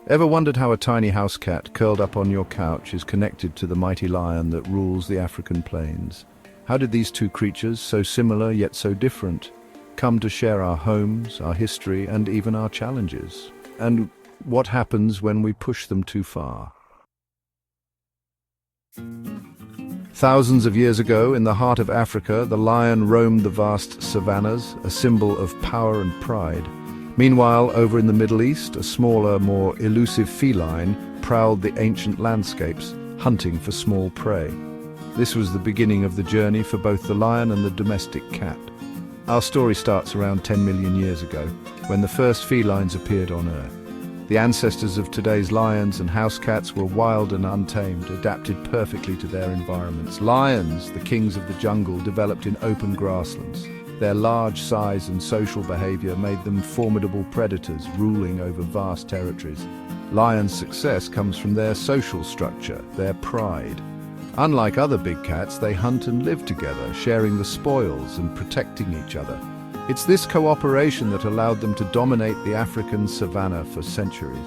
Ever wondered how a tiny house cat curled up on your couch is connected to the mighty lion that rules the African plains? How did these two creatures, so similar yet so different, come to share our homes, our history, and even our challenges? And what happens when we push them too far? Thousands of years ago, in the heart of Africa, the lion roamed the vast savannas, a symbol of power and pride. Meanwhile, over in the Middle East, a smaller, more elusive feline prowled the ancient landscapes, hunting for small prey. This was the beginning of the journey for both the lion and the domestic cat. Our story starts around 10 million years ago, when the first felines appeared on Earth. The ancestors of today's lions and house cats were wild and untamed, adapted perfectly to their environments. Lions, the kings of the jungle, developed in open grasslands. Their large size and social behavior made them formidable predators, ruling over vast territories. Lions' success comes from their social structure, their pride. Unlike other big cats, they hunt and live together, sharing the spoils and protecting each other. It's this cooperation that allowed them to dominate the African savannah for centuries.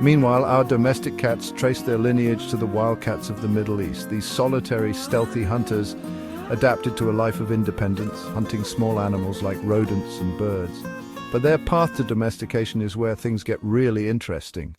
Meanwhile, our domestic cats trace their lineage to the wildcats of the Middle East. These solitary, stealthy hunters adapted to a life of independence, hunting small animals like rodents and birds. But their path to domestication is where things get really interesting.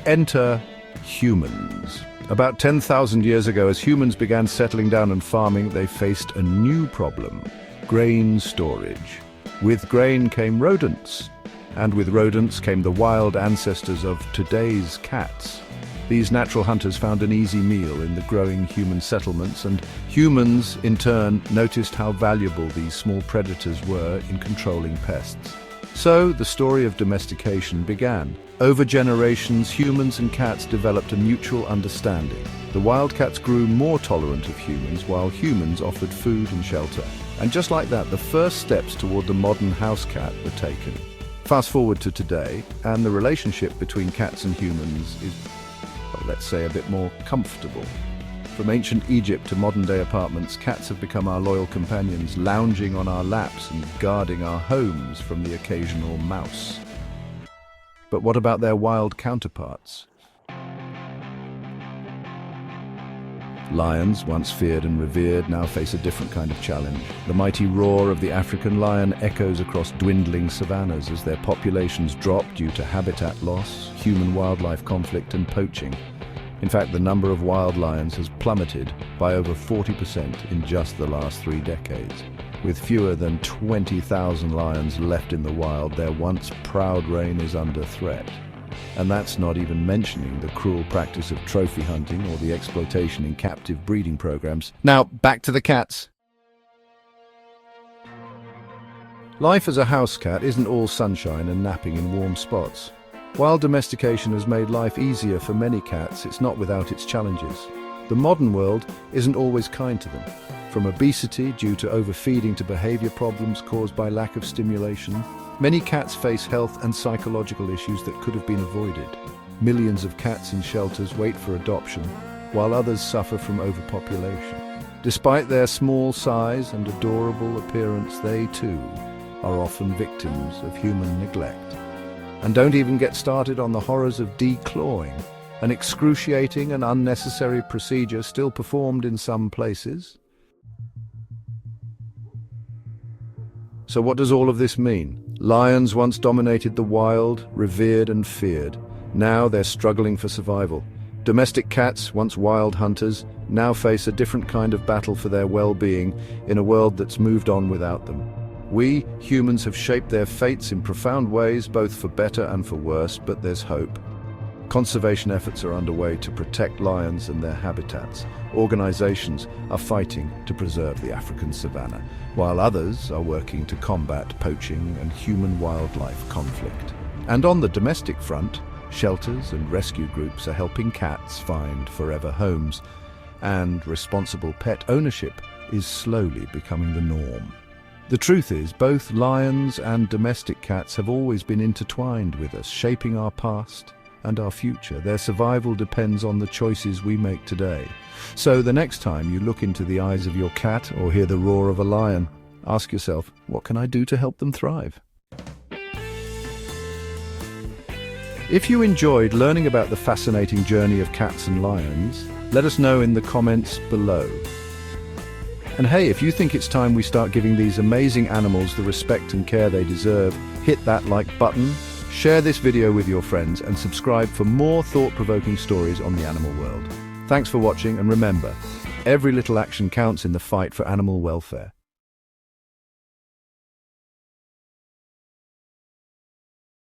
Enter humans. About 10,000 years ago, as humans began settling down and farming, they faced a new problem: grain storage. With grain came rodents, and with rodents came the wild ancestors of today's cats. These natural hunters found an easy meal in the growing human settlements, and humans, in turn, noticed how valuable these small predators were in controlling pests. So, the story of domestication began. Over generations, humans and cats developed a mutual understanding. The wild cats grew more tolerant of humans, while humans offered food and shelter. And just like that, the first steps toward the modern house cat were taken. Fast forward to today, and the relationship between cats and humans is, well, let's say, a bit more comfortable. From ancient Egypt to modern-day apartments, cats have become our loyal companions, lounging on our laps and guarding our homes from the occasional mouse. But what about their wild counterparts? Lions, once feared and revered, now face a different kind of challenge. The mighty roar of the African lion echoes across dwindling savannas as their populations drop due to habitat loss, human-wildlife conflict, and poaching. In fact, the number of wild lions has plummeted by over 40% in just the last 3 decades. With fewer than 20,000 lions left in the wild, their once proud reign is under threat. And that's not even mentioning the cruel practice of trophy hunting or the exploitation in captive breeding programs. Now, back to the cats. Life as a house cat isn't all sunshine and napping in warm spots. While domestication has made life easier for many cats, it's not without its challenges. The modern world isn't always kind to them. From obesity due to overfeeding to behavior problems caused by lack of stimulation, many cats face health and psychological issues that could have been avoided. Millions of cats in shelters wait for adoption, while others suffer from overpopulation. Despite their small size and adorable appearance, they too are often victims of human neglect. And don't even get started on the horrors of declawing, an excruciating and unnecessary procedure still performed in some places. So what does all of this mean? Lions once dominated the wild, revered and feared. Now they're struggling for survival. Domestic cats, once wild hunters, now face a different kind of battle for their well-being in a world that's moved on without them. We, humans, have shaped their fates in profound ways, both for better and for worse, but there's hope. Conservation efforts are underway to protect lions and their habitats. Organizations are fighting to preserve the African savannah, while others are working to combat poaching and human-wildlife conflict. And on the domestic front, shelters and rescue groups are helping cats find forever homes, and responsible pet ownership is slowly becoming the norm. The truth is, both lions and domestic cats have always been intertwined with us, shaping our past and our future. Their survival depends on the choices we make today. So the next time you look into the eyes of your cat or hear the roar of a lion, ask yourself, what can I do to help them thrive? If you enjoyed learning about the fascinating journey of cats and lions, let us know in the comments below. And hey, if you think it's time we start giving these amazing animals the respect and care they deserve, hit that like button, share this video with your friends, and subscribe for more thought-provoking stories on the animal world. Thanks for watching, and remember, every little action counts in the fight for animal welfare.